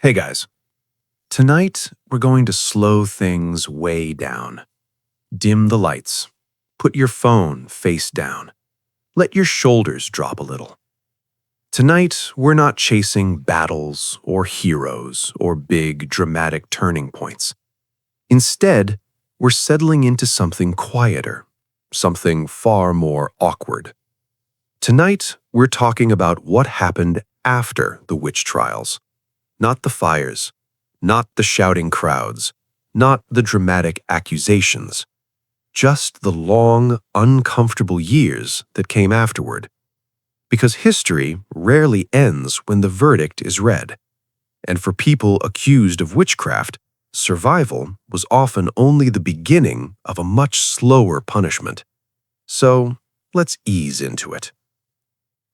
Hey guys, tonight we're going to slow things way down. Dim the lights. Put your phone face down. Let your shoulders drop a little. Tonight we're not chasing battles or heroes or big dramatic turning points. Instead, we're settling into something quieter, something far more awkward. Tonight we're talking about what happened after the witch trials. Not the fires, not the shouting crowds, not the dramatic accusations, just the long, uncomfortable years that came afterward. Because history rarely ends when the verdict is read, and for people accused of witchcraft, survival was often only the beginning of a much slower punishment. So, let's ease into it.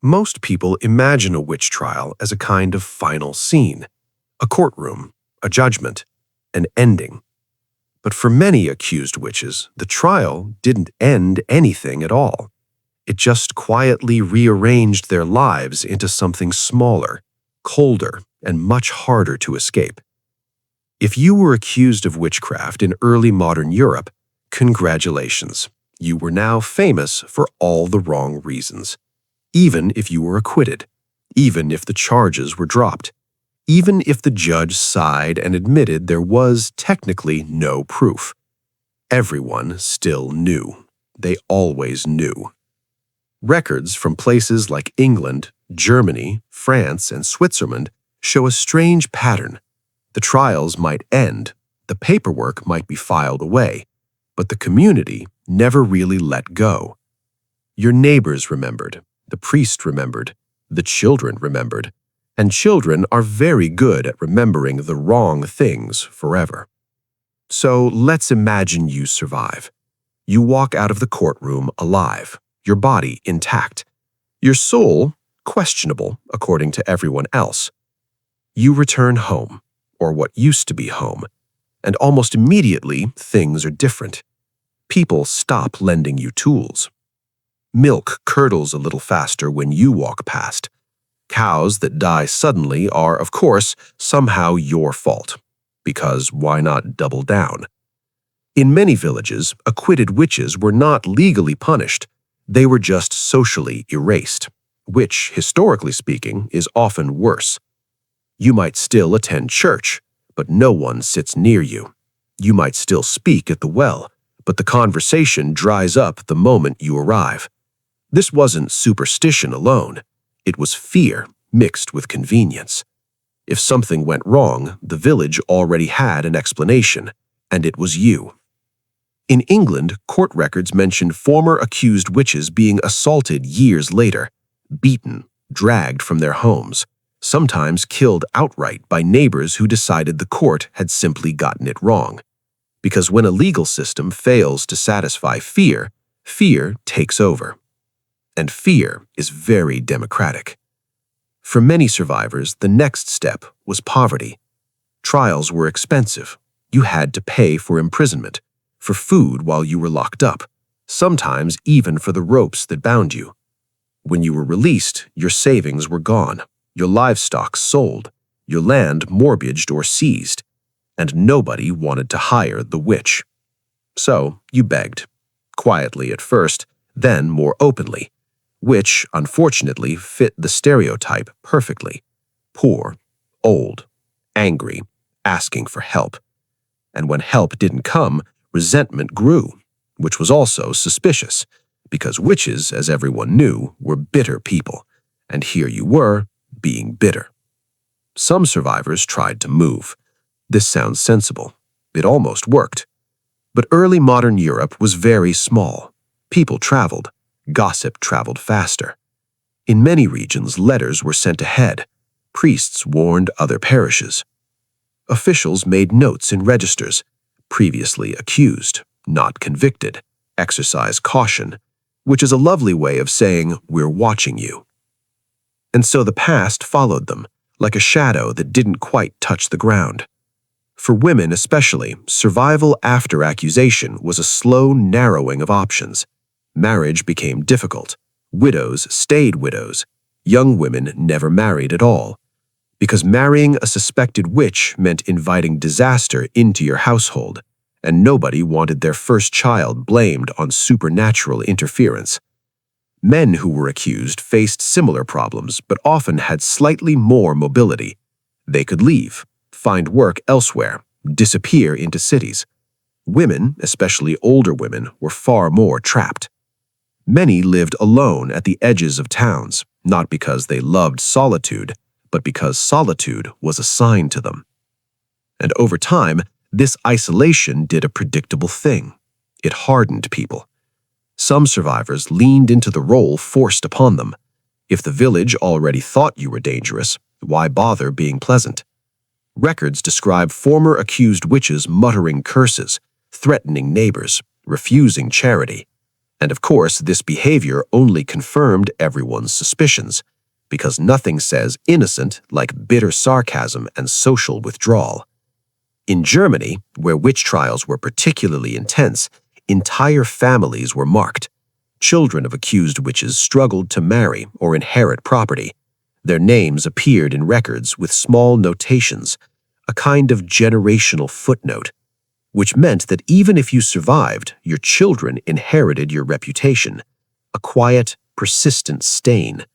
Most people imagine a witch trial as a kind of final scene, a courtroom, a judgment, an ending. But for many accused witches, the trial didn't end anything at all. It just quietly rearranged their lives into something smaller, colder, and much harder to escape. If you were accused of witchcraft in early modern Europe, congratulations. You were now famous for all the wrong reasons. Even if you were acquitted, even if the charges were dropped, even if the judge sighed and admitted there was technically no proof. Everyone still knew. They always knew. Records from places like England, Germany, France, and Switzerland show a strange pattern. The trials might end, the paperwork might be filed away, but the community never really let go. Your neighbors remembered. The priest remembered, the children remembered, and children are very good at remembering the wrong things forever. So let's imagine you survive. You walk out of the courtroom alive, your body intact, your soul questionable according to everyone else. You return home, or what used to be home, and almost immediately things are different. People stop lending you tools. Milk curdles a little faster when you walk past. Cows that die suddenly are, of course, somehow your fault. Because why not double down? In many villages, acquitted witches were not legally punished. They were just socially erased, which, historically speaking, is often worse. You might still attend church, but no one sits near you. You might still speak at the well, but the conversation dries up the moment you arrive. This wasn't superstition alone. It was fear mixed with convenience. If something went wrong, the village already had an explanation, and it was you. In England, court records mention former accused witches being assaulted years later, beaten, dragged from their homes, sometimes killed outright by neighbors who decided the court had simply gotten it wrong. Because when a legal system fails to satisfy fear, fear takes over. And fear is very democratic. For many survivors, the next step was poverty. Trials were expensive. You had to pay for imprisonment, for food while you were locked up, sometimes even for the ropes that bound you. When you were released, your savings were gone, your livestock sold, your land mortgaged or seized, and nobody wanted to hire the witch. So you begged, quietly at first, then more openly, which, unfortunately, fit the stereotype perfectly. Poor, old, angry, asking for help. And when help didn't come, resentment grew, which was also suspicious, because witches, as everyone knew, were bitter people, and here you were, being bitter. Some survivors tried to move. This sounds sensible. It almost worked. But early modern Europe was very small. People traveled. Gossip traveled faster. In many regions, letters were sent ahead. Priests warned other parishes. Officials made notes in registers. Previously accused, not convicted. Exercise caution, which is a lovely way of saying, we're watching you. And so the past followed them, like a shadow that didn't quite touch the ground. For women especially, survival after accusation was a slow narrowing of options. Marriage became difficult. Widows stayed widows. Young women never married at all. Because marrying a suspected witch meant inviting disaster into your household, and nobody wanted their first child blamed on supernatural interference. Men who were accused faced similar problems, but often had slightly more mobility. They could leave, find work elsewhere, disappear into cities. Women, especially older women, were far more trapped. Many lived alone at the edges of towns, not because they loved solitude, but because solitude was assigned to them. And over time, this isolation did a predictable thing. It hardened people. Some survivors leaned into the role forced upon them. If the village already thought you were dangerous, why bother being pleasant? Records describe former accused witches muttering curses, threatening neighbors, refusing charity. And of course, this behavior only confirmed everyone's suspicions, because nothing says innocent like bitter sarcasm and social withdrawal. In Germany, where witch trials were particularly intense, entire families were marked. Children of accused witches struggled to marry or inherit property. Their names appeared in records with small notations, a kind of generational footnote, which meant that even if you survived, your children inherited your reputation, a quiet, persistent stain.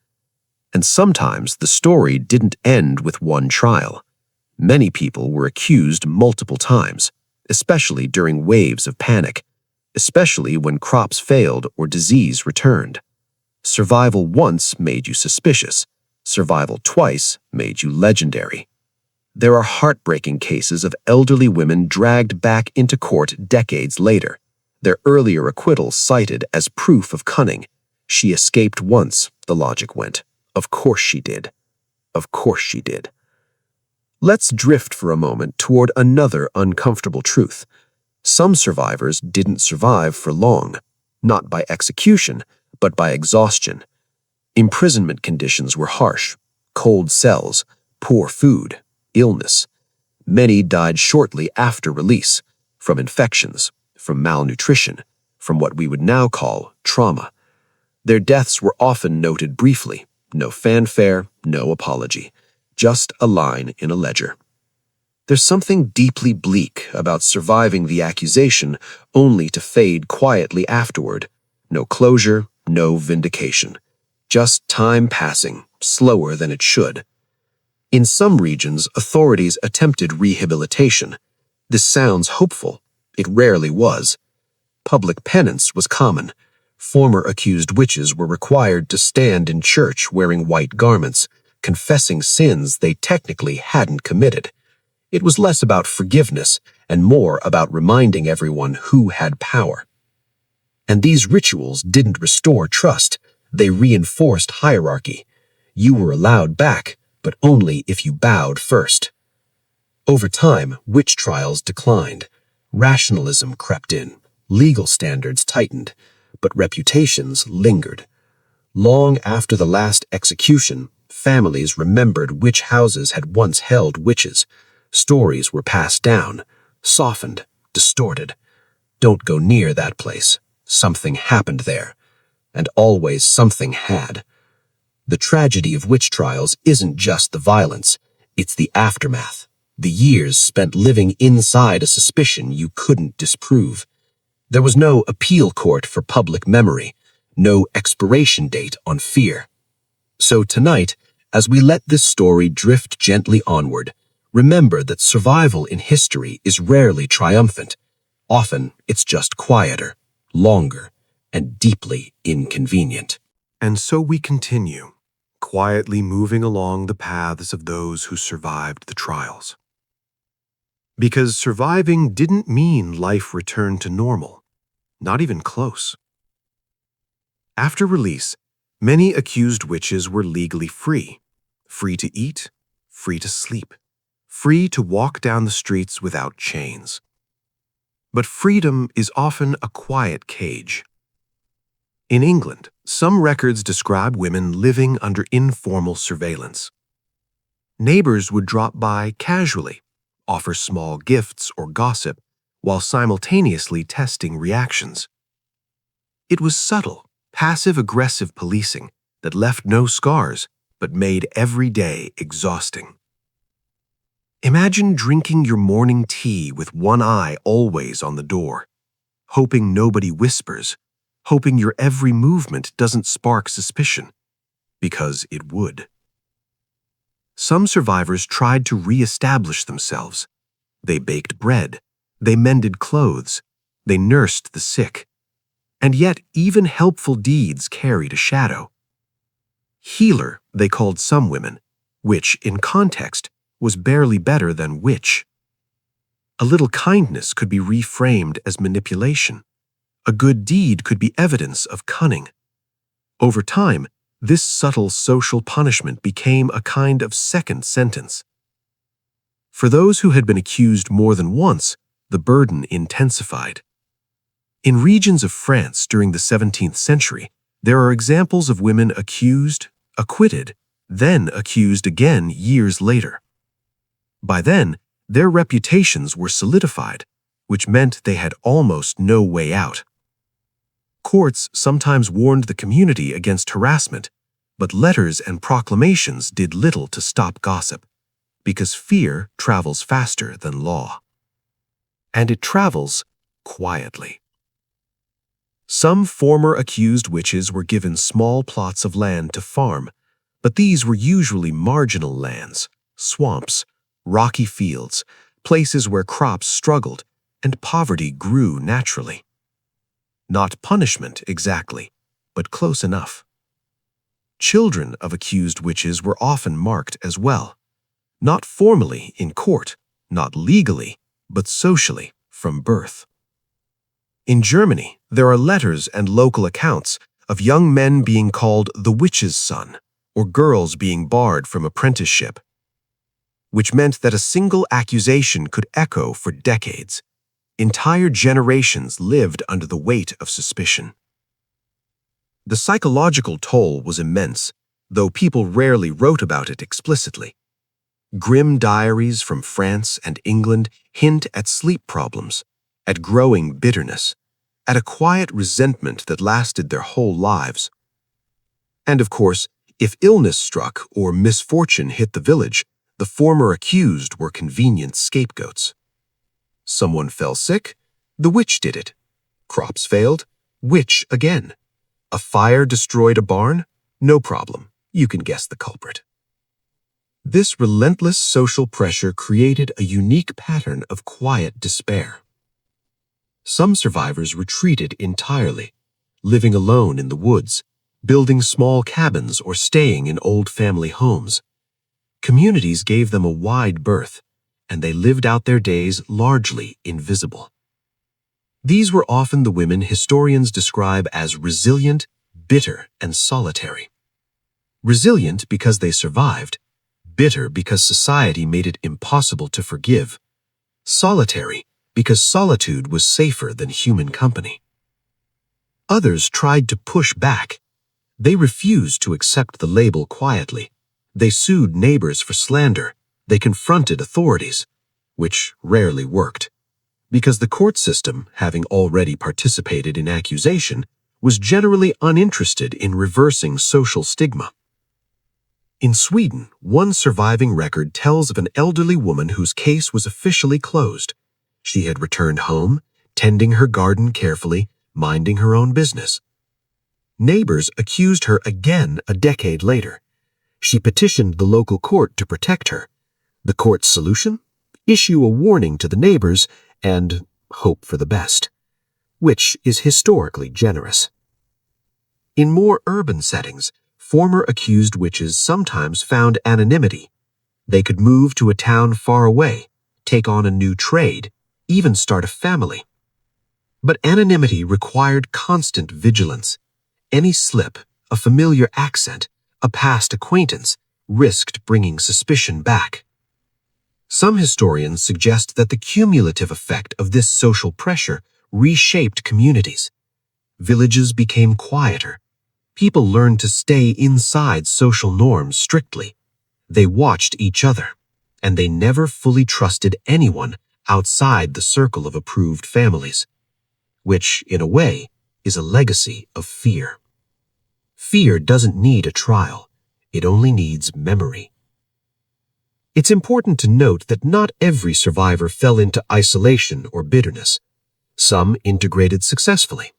And sometimes the story didn't end with one trial. Many people were accused multiple times, especially during waves of panic, especially when crops failed or disease returned. Survival once made you suspicious. Survival twice made you legendary. There are heartbreaking cases of elderly women dragged back into court decades later, their earlier acquittals cited as proof of cunning. She escaped once, the logic went. Of course she did. Of course she did. Let's drift for a moment toward another uncomfortable truth. Some survivors didn't survive for long, not by execution, but by exhaustion. Imprisonment conditions were harsh: cold cells, poor food, illness. Many died shortly after release, from infections, from malnutrition, from what we would now call trauma. Their deaths were often noted briefly, no fanfare, no apology, just a line in a ledger. There's something deeply bleak about surviving the accusation only to fade quietly afterward. No closure, no vindication. Just time passing, slower than it should. In some regions, authorities attempted rehabilitation. This sounds hopeful. It rarely was. Public penance was common. Former accused witches were required to stand in church wearing white garments, confessing sins they technically hadn't committed. It was less about forgiveness and more about reminding everyone who had power. And these rituals didn't restore trust. They reinforced hierarchy. You were allowed back, but only if you bowed first. Over time, witch trials declined. Rationalism crept in. Legal standards tightened, but reputations lingered. Long after the last execution, families remembered which houses had once held witches. Stories were passed down, softened, distorted. Don't go near that place. Something happened there. And always something had. The tragedy of witch trials isn't just the violence, it's the aftermath. The years spent living inside a suspicion you couldn't disprove. There was no appeal court for public memory, no expiration date on fear. So tonight, as we let this story drift gently onward, remember that survival in history is rarely triumphant. Often, it's just quieter, longer, and deeply inconvenient. And so we continue, quietly moving along the paths of those who survived the trials. Because surviving didn't mean life returned to normal, not even close. After release, many accused witches were legally free to eat, free to sleep, free to walk down the streets without chains. But freedom is often a quiet cage. In England, some records describe women living under informal surveillance. Neighbors would drop by casually, offer small gifts or gossip, while simultaneously testing reactions. It was subtle, passive-aggressive policing that left no scars but made every day exhausting. Imagine drinking your morning tea with one eye always on the door, hoping nobody whispers, hoping your every movement doesn't spark suspicion, because it would. Some survivors tried to re-establish themselves. They baked bread, they mended clothes, they nursed the sick. And yet even helpful deeds carried a shadow. Healer, they called some women, which, in context, was barely better than witch. A little kindness could be reframed as manipulation. A good deed could be evidence of cunning. Over time, this subtle social punishment became a kind of second sentence. For those who had been accused more than once, the burden intensified. In regions of France during the 17th century, there are examples of women accused, acquitted, then accused again years later. By then, their reputations were solidified, which meant they had almost no way out. Courts sometimes warned the community against harassment, but letters and proclamations did little to stop gossip, because fear travels faster than law. And it travels quietly. Some former accused witches were given small plots of land to farm, but these were usually marginal lands, swamps, rocky fields, places where crops struggled and poverty grew naturally. Not punishment exactly, but close enough. Children of accused witches were often marked as well, not formally in court, not legally, but socially from birth. In Germany, there are letters and local accounts of young men being called the witch's son, or girls being barred from apprenticeship, which meant that a single accusation could echo for decades. Entire generations lived under the weight of suspicion. The psychological toll was immense, though people rarely wrote about it explicitly. Grim diaries from France and England hint at sleep problems, at growing bitterness, at a quiet resentment that lasted their whole lives. And of course, if illness struck or misfortune hit the village, the former accused were convenient scapegoats. Someone fell sick, the witch did it. Crops failed, witch again. A fire destroyed a barn, no problem, you can guess the culprit. This relentless social pressure created a unique pattern of quiet despair. Some survivors retreated entirely, living alone in the woods, building small cabins or staying in old family homes. Communities gave them a wide berth, and they lived out their days largely invisible. These were often the women historians describe as resilient, bitter, and solitary. Resilient because they survived, bitter because society made it impossible to forgive, solitary because solitude was safer than human company. Others tried to push back. They refused to accept the label quietly. They sued neighbors for slander. They confronted authorities, which rarely worked, because the court system, having already participated in accusation, was generally uninterested in reversing social stigma. In Sweden, one surviving record tells of an elderly woman whose case was officially closed. She had returned home, tending her garden carefully, minding her own business. Neighbors accused her again a decade later. She petitioned the local court to protect her. The court's solution? Issue a warning to the neighbors and hope for the best, which is historically generous. In more urban settings, former accused witches sometimes found anonymity. They could move to a town far away, take on a new trade, even start a family. But anonymity required constant vigilance. Any slip, a familiar accent, a past acquaintance, risked bringing suspicion back. Some historians suggest that the cumulative effect of this social pressure reshaped communities. Villages became quieter. People learned to stay inside social norms strictly. They watched each other, and they never fully trusted anyone outside the circle of approved families, which, in a way, is a legacy of fear. Fear doesn't need a trial. It only needs memory. It's important to note that not every survivor fell into isolation or bitterness. Some integrated successfully.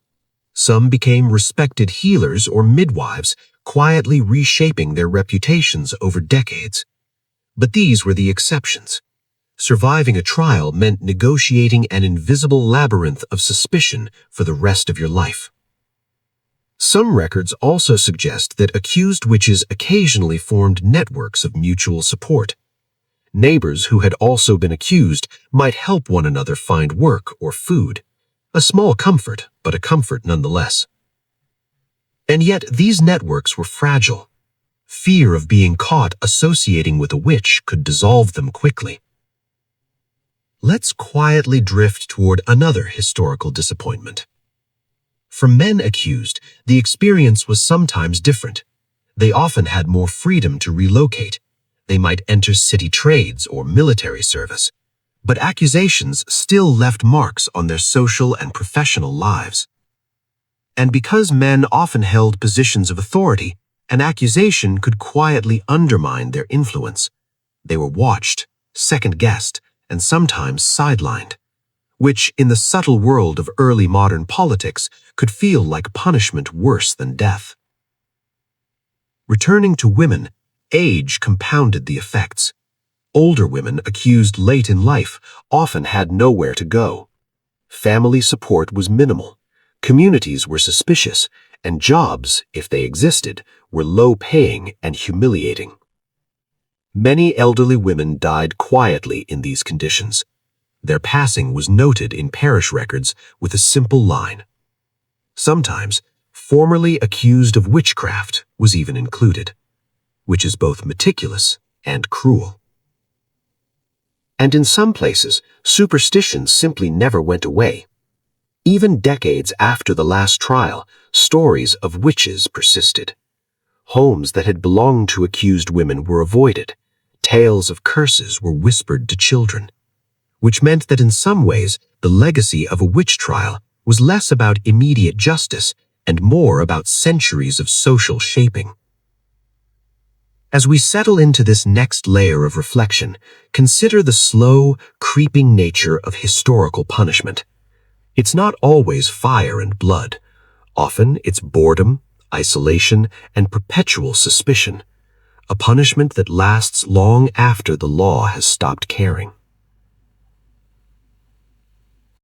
Some became respected healers or midwives, quietly reshaping their reputations over decades. But these were the exceptions. Surviving a trial meant negotiating an invisible labyrinth of suspicion for the rest of your life. Some records also suggest that accused witches occasionally formed networks of mutual support. Neighbors who had also been accused might help one another find work or food. A small comfort, but a comfort nonetheless. And yet these networks were fragile. Fear of being caught associating with a witch could dissolve them quickly. Let's quietly drift toward another historical disappointment. For men accused, the experience was sometimes different. They often had more freedom to relocate. They might enter city trades or military service. But accusations still left marks on their social and professional lives. And because men often held positions of authority, an accusation could quietly undermine their influence. They were watched, second-guessed, and sometimes sidelined, which, in the subtle world of early modern politics, could feel like punishment worse than death. Returning to women, age compounded the effects. Older women accused late in life often had nowhere to go. Family support was minimal, communities were suspicious, and jobs, if they existed, were low-paying and humiliating. Many elderly women died quietly in these conditions. Their passing was noted in parish records with a simple line. Sometimes, formerly accused of witchcraft was even included, which is both meticulous and cruel. And in some places, superstition simply never went away. Even decades after the last trial, stories of witches persisted. Homes that had belonged to accused women were avoided. Tales of curses were whispered to children, which meant that in some ways the legacy of a witch trial was less about immediate justice and more about centuries of social shaping. As we settle into this next layer of reflection, consider the slow, creeping nature of historical punishment. It's not always fire and blood. Often it's boredom, isolation, and perpetual suspicion, a punishment that lasts long after the law has stopped caring.